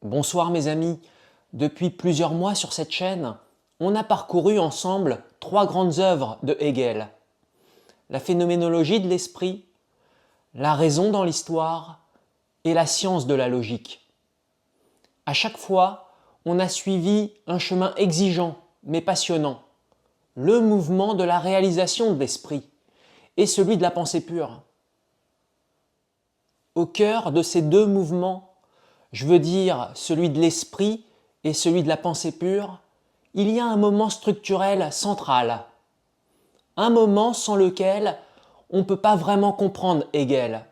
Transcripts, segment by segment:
Bonsoir mes amis, depuis plusieurs mois sur cette chaîne, on a parcouru ensemble 3 grandes œuvres de Hegel. La phénoménologie de l'esprit, la raison dans l'histoire et la science de la logique. À chaque fois, on a suivi un chemin exigeant mais passionnant, le mouvement de la réalisation de l'esprit et celui de la pensée pure. Au cœur de ces deux mouvements, je veux dire celui de l'esprit et celui de la pensée pure, il y a un moment structurel central. Un moment sans lequel on ne peut pas vraiment comprendre Hegel.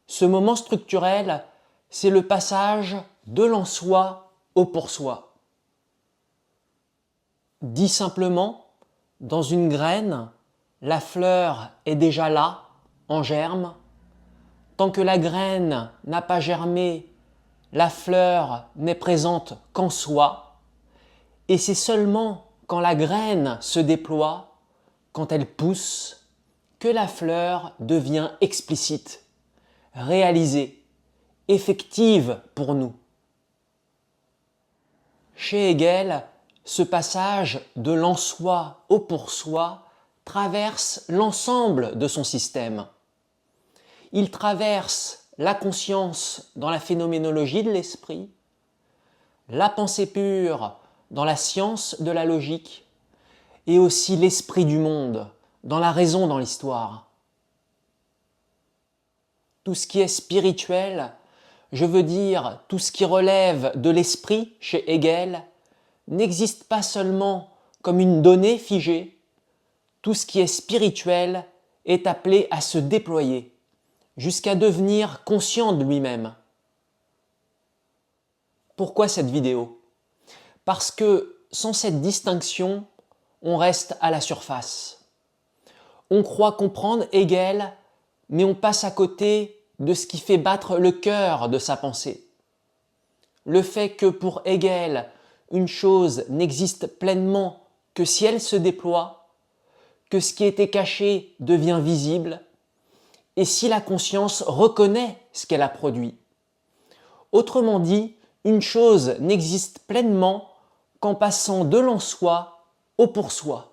Ce moment structurel, c'est le passage de l'en-soi au pour-soi. Dit simplement, dans une graine, la fleur est déjà là, en germe. Tant que la graine n'a pas germé, la fleur n'est présente qu'en soi, et c'est seulement quand la graine se déploie, quand elle pousse, que la fleur devient explicite, réalisée, effective pour nous. Chez Hegel, ce passage de l'en-soi au pour-soi traverse l'ensemble de son système. Il traverse la conscience dans la phénoménologie de l'esprit, la pensée pure dans la science de la logique et aussi l'esprit du monde dans la raison dans l'histoire. Tout ce qui est spirituel, je veux dire tout ce qui relève de l'esprit chez Hegel, n'existe pas seulement comme une donnée figée, tout ce qui est spirituel est appelé à se déployer jusqu'à devenir conscient de lui-même. Pourquoi cette vidéo? Parce que sans cette distinction, on reste à la surface. On croit comprendre Hegel, mais on passe à côté de ce qui fait battre le cœur de sa pensée. Le fait que pour Hegel, une chose n'existe pleinement que si elle se déploie, que ce qui était caché devient visible, et si la conscience reconnaît ce qu'elle a produit. Autrement dit, une chose n'existe pleinement qu'en passant de l'en-soi au pour-soi.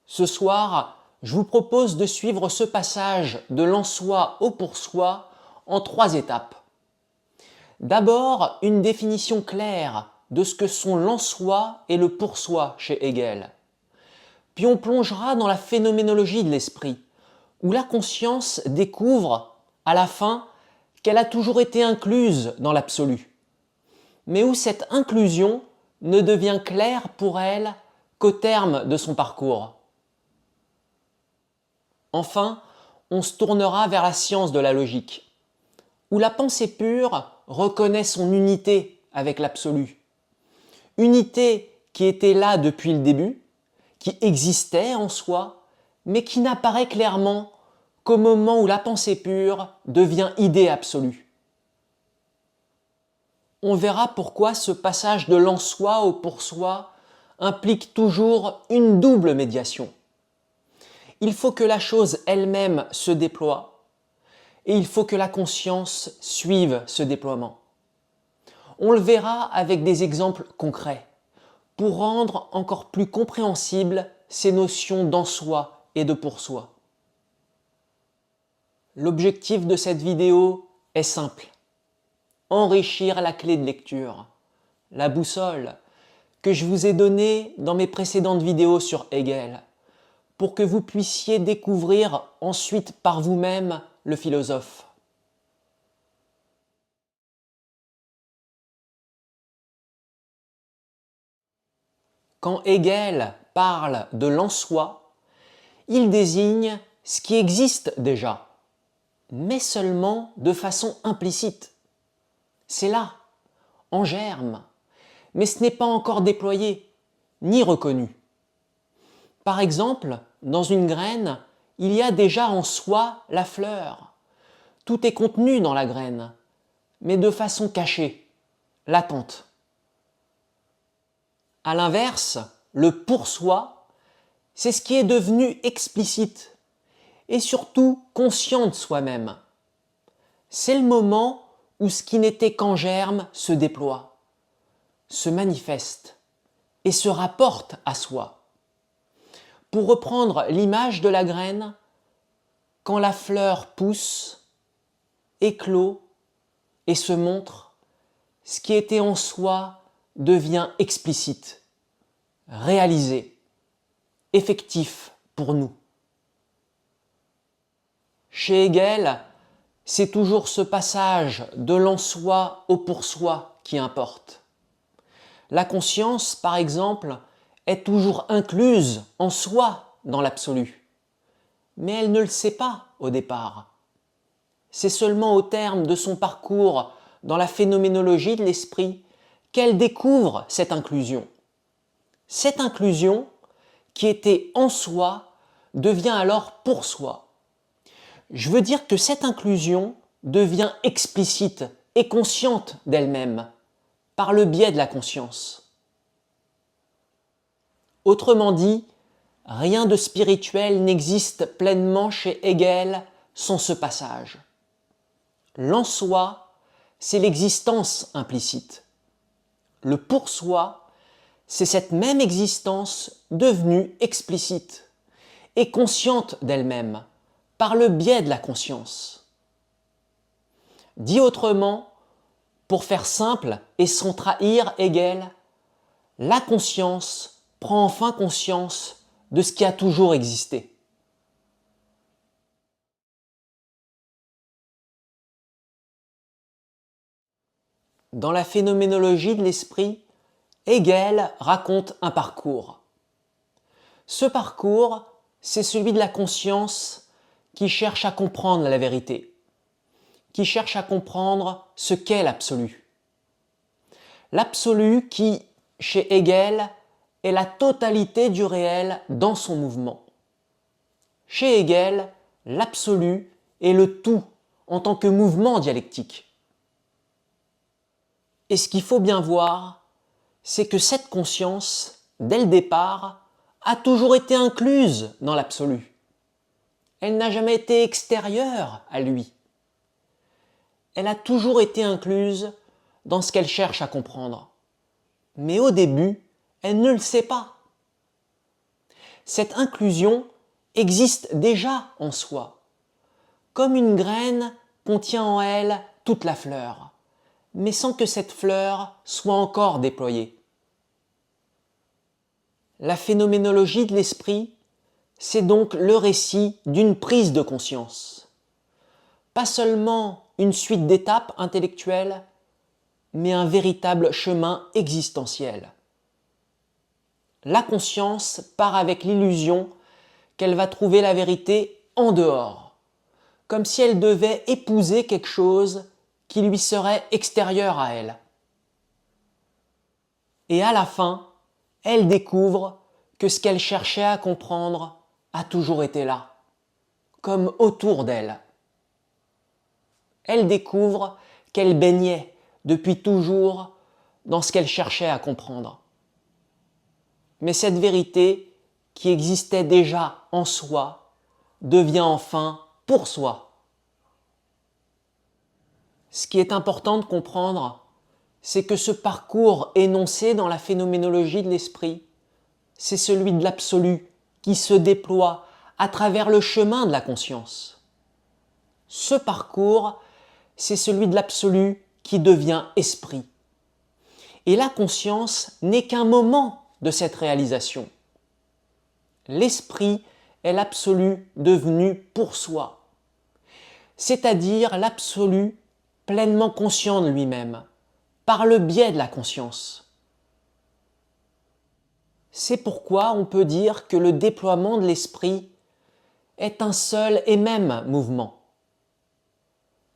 Ce soir, je vous propose de suivre ce passage de l'en-soi au pour-soi en 3 étapes. D'abord, une définition claire de ce que sont l'en-soi et le pour-soi chez Hegel. Puis on plongera dans la phénoménologie de l'esprit, où la conscience découvre, à la fin, qu'elle a toujours été incluse dans l'absolu, mais où cette inclusion ne devient claire pour elle qu'au terme de son parcours. Enfin, on se tournera vers la science de la logique, où la pensée pure reconnaît son unité avec l'absolu. Unité qui était là depuis le début, qui existait en soi, mais qui n'apparaît clairement qu'au moment où la pensée pure devient idée absolue. On verra pourquoi ce passage de l'en-soi au pour-soi implique toujours une double médiation. Il faut que la chose elle-même se déploie et il faut que la conscience suive ce déploiement. On le verra avec des exemples concrets pour rendre encore plus compréhensibles ces notions d'en-soi et de pour-soi. L'objectif de cette vidéo est simple. Enrichir la clé de lecture, la boussole, que je vous ai donnée dans mes précédentes vidéos sur Hegel, pour que vous puissiez découvrir ensuite par vous-même le philosophe. Quand Hegel parle de l'en-soi, il désigne ce qui existe déjà, mais seulement de façon implicite. C'est là, en germe, mais ce n'est pas encore déployé, ni reconnu. Par exemple, dans une graine, il y a déjà en soi la fleur. Tout est contenu dans la graine, mais de façon cachée, latente. À l'inverse, le pour-soi, c'est ce qui est devenu explicite et surtout conscient de soi-même. C'est le moment où ce qui n'était qu'en germe se déploie, se manifeste et se rapporte à soi. Pour reprendre l'image de la graine, quand la fleur pousse, éclot et se montre, ce qui était en soi devient explicite, réalisé, effectif pour nous. Chez Hegel, c'est toujours ce passage de l'en-soi au pour-soi qui importe. La conscience, par exemple, est toujours incluse en soi dans l'absolu, mais elle ne le sait pas au départ. C'est seulement au terme de son parcours dans la phénoménologie de l'esprit qu'elle découvre cette inclusion. Cette inclusion, qui était en soi, devient alors pour soi. Je veux dire que cette inclusion devient explicite et consciente d'elle-même, par le biais de la conscience. Autrement dit, rien de spirituel n'existe pleinement chez Hegel sans ce passage. L'en-soi, c'est l'existence implicite. Le pour-soi, c'est cette même existence devenue explicite et consciente d'elle-même, par le biais de la conscience. Dit autrement, pour faire simple et sans trahir Hegel, la conscience prend enfin conscience de ce qui a toujours existé. Dans la phénoménologie de l'esprit, Hegel raconte un parcours. Ce parcours, c'est celui de la conscience qui cherche à comprendre la vérité, qui cherche à comprendre ce qu'est l'absolu. L'absolu qui, chez Hegel, est la totalité du réel dans son mouvement. Chez Hegel, l'absolu est le tout en tant que mouvement dialectique. Et ce qu'il faut bien voir, c'est que cette conscience, dès le départ, a toujours été incluse dans l'absolu. Elle n'a jamais été extérieure à lui. Elle a toujours été incluse dans ce qu'elle cherche à comprendre. Mais au début, elle ne le sait pas. Cette inclusion existe déjà en soi, comme une graine contient en elle toute la fleur, mais sans que cette fleur soit encore déployée. La phénoménologie de l'esprit, c'est donc le récit d'une prise de conscience. Pas seulement une suite d'étapes intellectuelles, mais un véritable chemin existentiel. La conscience part avec l'illusion qu'elle va trouver la vérité en dehors, comme si elle devait épouser quelque chose qui lui serait extérieur à elle. Et à la fin, elle découvre que ce qu'elle cherchait à comprendre a toujours été là, comme autour d'elle. Elle découvre qu'elle baignait depuis toujours dans ce qu'elle cherchait à comprendre. Mais cette vérité, qui existait déjà en soi, devient enfin pour soi. Ce qui est important de comprendre, c'est que ce parcours énoncé dans la phénoménologie de l'esprit, c'est celui de l'absolu qui se déploie à travers le chemin de la conscience. Ce parcours, c'est celui de l'absolu qui devient esprit. Et la conscience n'est qu'un moment de cette réalisation. L'esprit est l'absolu devenu pour soi, c'est-à-dire l'absolu pleinement conscient de lui-même, par le biais de la conscience. C'est pourquoi on peut dire que le déploiement de l'esprit est un seul et même mouvement.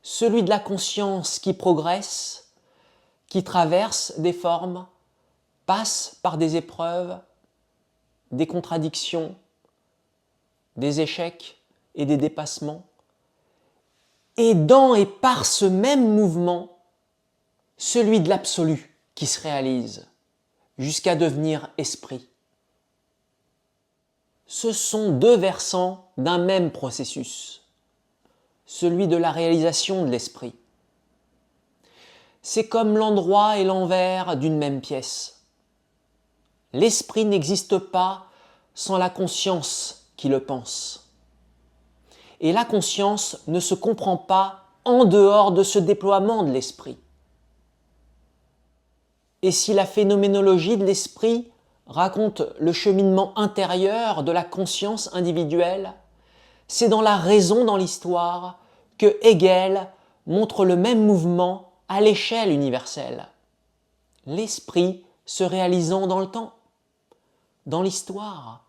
Celui de la conscience qui progresse, qui traverse des formes, passe par des épreuves, des contradictions, des échecs et des dépassements, et dans et par ce même mouvement, celui de l'absolu qui se réalise, jusqu'à devenir esprit. Ce sont deux versants d'un même processus, celui de la réalisation de l'esprit. c'est comme l'endroit et l'envers d'une même pièce. L'esprit n'existe pas sans la conscience qui le pense. Et la conscience ne se comprend pas en dehors de ce déploiement de l'esprit. Et si la phénoménologie de l'esprit raconte le cheminement intérieur de la conscience individuelle, c'est dans la raison dans l'histoire que Hegel montre le même mouvement à l'échelle universelle. L'esprit se réalisant dans le temps, dans l'histoire,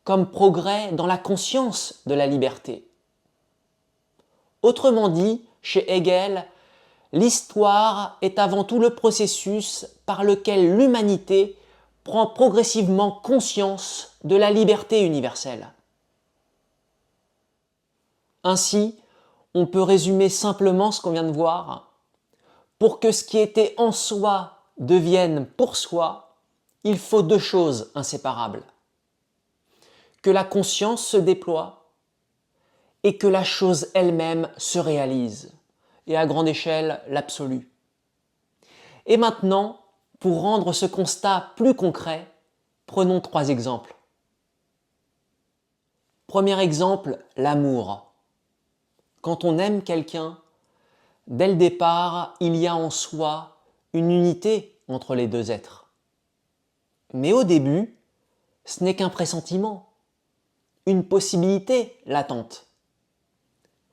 comme progrès dans la conscience de la liberté. Autrement dit, chez Hegel, l'histoire est avant tout le processus par lequel l'humanité prend progressivement conscience de la liberté universelle. Ainsi, on peut résumer simplement ce qu'on vient de voir. Pour que ce qui était en soi devienne pour soi, il faut deux choses inséparables. Que la conscience se déploie et que la chose elle-même se réalise, et à grande échelle, l'absolu. Et maintenant, pour rendre ce constat plus concret, prenons 3 exemples. Premier exemple, l'amour. Quand on aime quelqu'un, dès le départ, il y a en soi une unité entre les deux êtres. Mais au début, ce n'est qu'un pressentiment, une possibilité latente.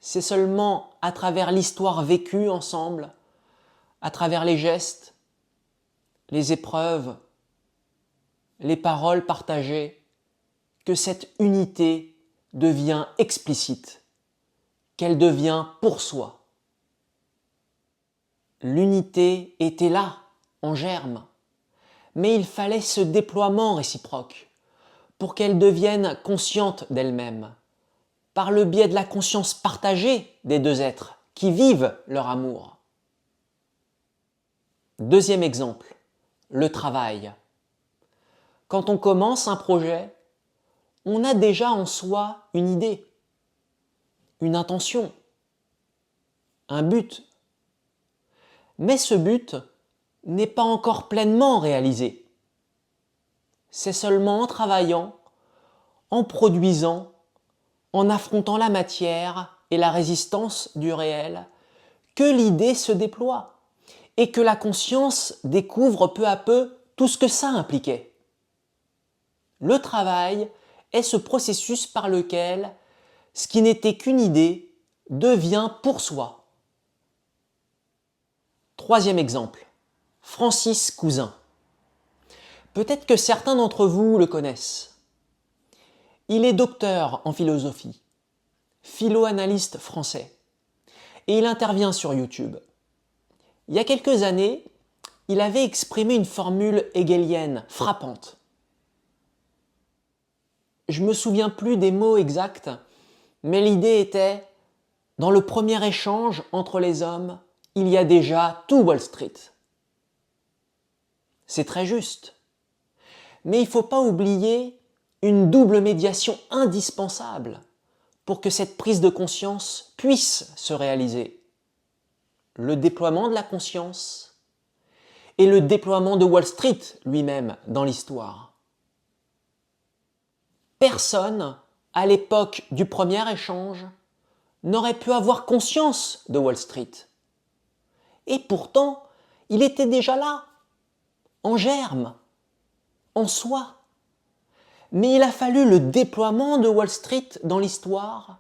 C'est seulement à travers l'histoire vécue ensemble, à travers les gestes, les épreuves, les paroles partagées, que cette unité devient explicite, qu'elle devient pour soi. L'unité était là, en germe, mais il fallait ce déploiement réciproque pour qu'elle devienne consciente d'elle-même, par le biais de la conscience partagée des deux êtres qui vivent leur amour. Deuxième exemple, le travail. Quand on commence un projet, on a déjà en soi une idée, une intention, un but. Mais ce but n'est pas encore pleinement réalisé. C'est seulement en travaillant, en produisant, en affrontant la matière et la résistance du réel, que l'idée se déploie et que la conscience découvre peu à peu tout ce que ça impliquait. Le travail est ce processus par lequel ce qui n'était qu'une idée devient pour soi. Troisième exemple, Francis Cousin. Peut-être que certains d'entre vous le connaissent. Il est docteur en philosophie, philo-analyste français, et il intervient sur YouTube. Il y a quelques années, il avait exprimé une formule hegelienne frappante. Je ne me souviens plus des mots exacts, mais l'idée était, dans le premier échange entre les hommes, il y a déjà tout Wall Street. C'est très juste. Mais il ne faut pas oublier une double médiation indispensable pour que cette prise de conscience puisse se réaliser. Le déploiement de la conscience et le déploiement de Wall Street lui-même dans l'histoire. Personne, à l'époque du premier échange, n'aurait pu avoir conscience de Wall Street. Et pourtant, il était déjà là, en germe, en soi. Mais il a fallu le déploiement de Wall Street dans l'histoire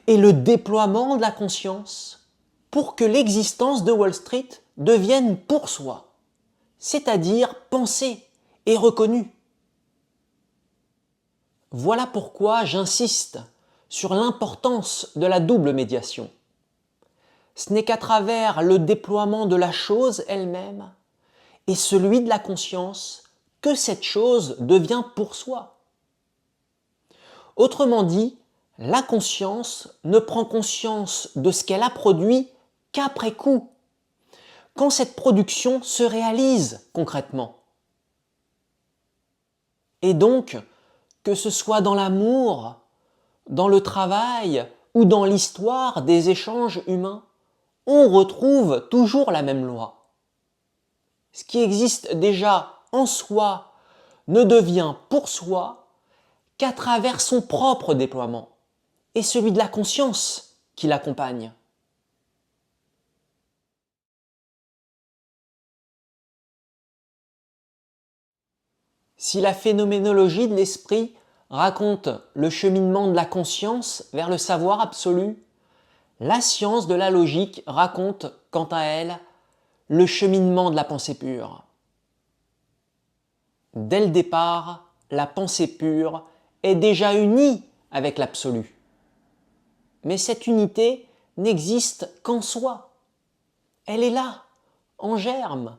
et le déploiement de la conscience pour que l'existence de Wall Street devienne pour soi, c'est-à-dire pensée et reconnue. Voilà pourquoi j'insiste sur l'importance de la double médiation. Ce n'est qu'à travers le déploiement de la chose elle-même et celui de la conscience que cette chose devient pour soi. Autrement dit, la conscience ne prend conscience de ce qu'elle a produit qu'après coup, quand cette production se réalise concrètement. Et donc, que ce soit dans l'amour, dans le travail ou dans l'histoire des échanges humains, on retrouve toujours la même loi. ce qui existe déjà en soi ne devient pour soi qu'à travers son propre déploiement et celui de la conscience qui l'accompagne. Si la phénoménologie de l'esprit raconte le cheminement de la conscience vers le savoir absolu, la science de la logique raconte, quant à elle, le cheminement de la pensée pure. Dès le départ, la pensée pure est déjà unie avec l'absolu. Mais cette unité n'existe qu'en soi. Elle est là, en germe,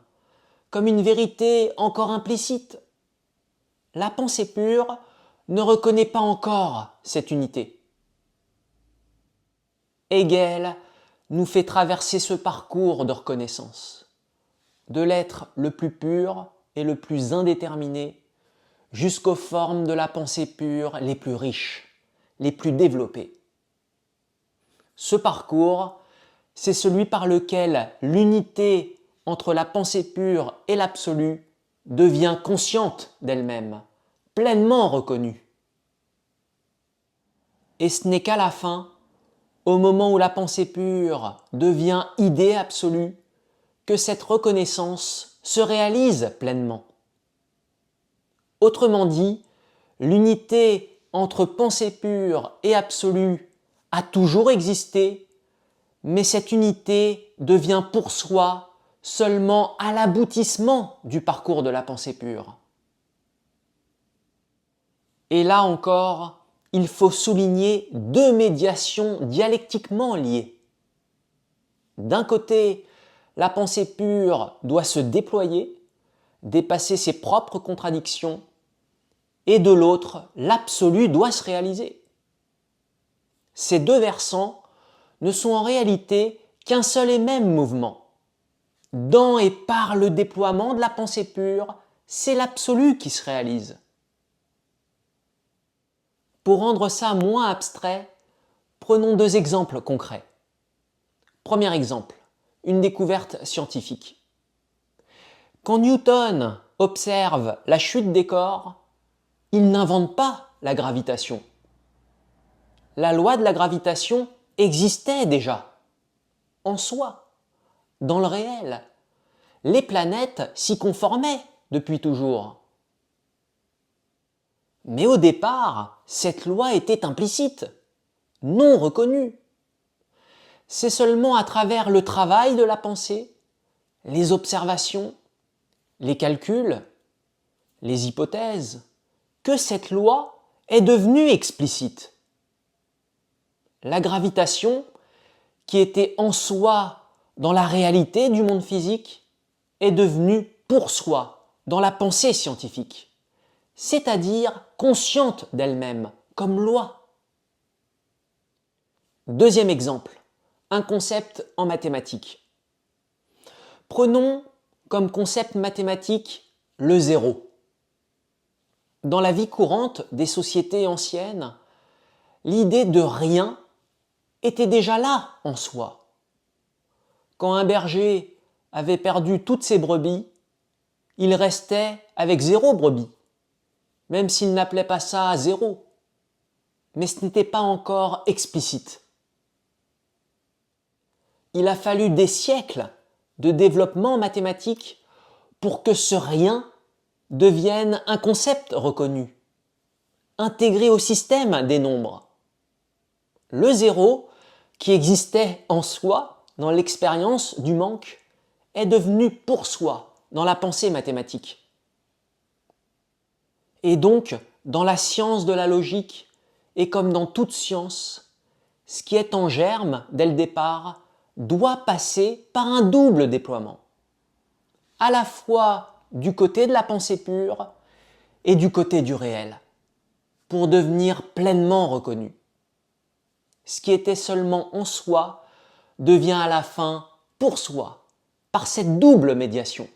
comme une vérité encore implicite. La pensée pure ne reconnaît pas encore cette unité. Hegel nous fait traverser ce parcours de reconnaissance, de l'être le plus pur et le plus indéterminé, jusqu'aux formes de la pensée pure les plus riches, les plus développées. Ce parcours, c'est celui par lequel l'unité entre la pensée pure et l'absolu devient consciente d'elle-même, pleinement reconnue. Et ce n'est qu'à la fin, au moment où la pensée pure devient idée absolue, que cette reconnaissance se réalise pleinement. Autrement dit, l'unité entre pensée pure et absolue a toujours existé, mais cette unité devient pour soi seulement à l'aboutissement du parcours de la pensée pure. Et là encore, il faut souligner deux médiations dialectiquement liées. D'un côté, la pensée pure doit se déployer, dépasser ses propres contradictions, et de l'autre, l'absolu doit se réaliser. Ces deux versants ne sont en réalité qu'un seul et même mouvement. Dans et par le déploiement de la pensée pure, c'est l'absolu qui se réalise. Pour rendre ça moins abstrait, prenons deux exemples concrets. Premier exemple, une découverte scientifique. Quand Newton observe la chute des corps, il n'invente pas la gravitation. La loi de la gravitation existait déjà, en soi, dans le réel. Les planètes s'y conformaient depuis toujours. Mais au départ, cette loi était implicite, non reconnue. C'est seulement à travers le travail de la pensée, les observations, les calculs, les hypothèses, que cette loi est devenue explicite. La gravitation, qui était en soi dans la réalité du monde physique, est devenue pour soi dans la pensée scientifique, c'est-à-dire consciente d'elle-même, comme loi. Deuxième exemple, un concept en mathématiques. Prenons comme concept mathématique le zéro. Dans la vie courante des sociétés anciennes, l'idée de rien était déjà là en soi. Quand un berger avait perdu toutes ses brebis, il restait avec 0 brebis, même s'il n'appelait pas ça zéro. Mais ce n'était pas encore explicite. Il a fallu des siècles de développement mathématique pour que ce rien devienne un concept reconnu, intégré au système des nombres. Le zéro, qui existait en soi dans l'expérience du manque, est devenu pour soi dans la pensée mathématique. Et donc, dans la science de la logique, et comme dans toute science, ce qui est en germe dès le départ doit passer par un double déploiement, à la fois du côté de la pensée pure et du côté du réel, pour devenir pleinement reconnu. Ce qui était seulement en soi devient à la fin pour soi, par cette double médiation.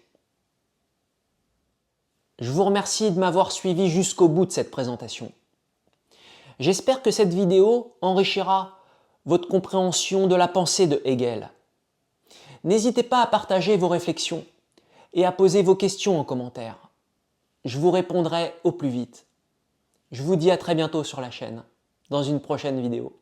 Je vous remercie de m'avoir suivi jusqu'au bout de cette présentation. J'espère que cette vidéo enrichira votre compréhension de la pensée de Hegel. N'hésitez pas à partager vos réflexions, et à poser vos questions en commentaire. Je vous répondrai au plus vite. Je vous dis à très bientôt sur la chaîne, dans une prochaine vidéo.